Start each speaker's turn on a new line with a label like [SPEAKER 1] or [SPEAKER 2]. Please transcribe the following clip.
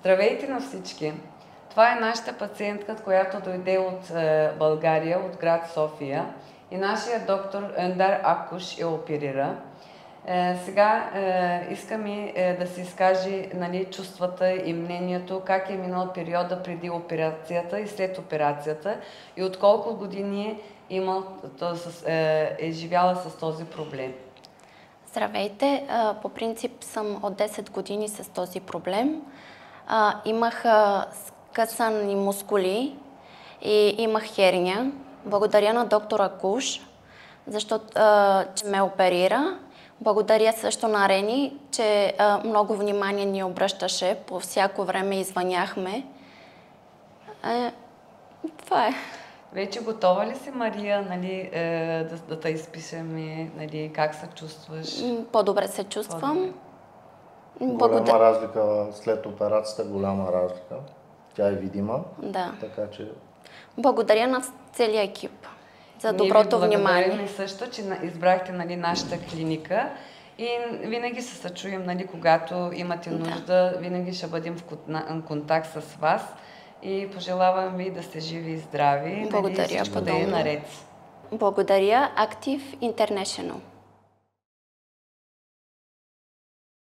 [SPEAKER 1] Здравейте на всички! Това е нашата пациентка, която дойде от България, от град София. И нашия доктор Ендар Аккуш я оперира. Сега искам да се изкаже чувствата и мнението, как е минал периода преди операцията и след операцията и от колко години е живяла с този проблем.
[SPEAKER 2] Здравейте! По принцип съм от 10 години с този проблем. Имах скъсани мускули и имах херния. Благодаря на доктор Аккуш, защото че ме оперира. Благодаря също на Рени, че много внимание ни обръщаше. По всяко време извъняхме. Това е.
[SPEAKER 1] Вече готова ли си, Мария, да те изпишем, как се чувстваш?
[SPEAKER 2] По-добре се чувствам.
[SPEAKER 3] Голяма разлика след операцията, голяма разлика. Тя е видима.
[SPEAKER 2] Да.
[SPEAKER 3] Така че...
[SPEAKER 2] Благодаря на целия екип за доброто внимание.
[SPEAKER 1] Благодарим също, че избрахте нашата клиника и винаги се съчуем, когато имате нужда, винаги ще бъдем в контакт с вас и пожелавам ви да сте живи и здрави.
[SPEAKER 2] Благодаря.
[SPEAKER 1] Всичко да е наред.
[SPEAKER 2] Благодаря Active International.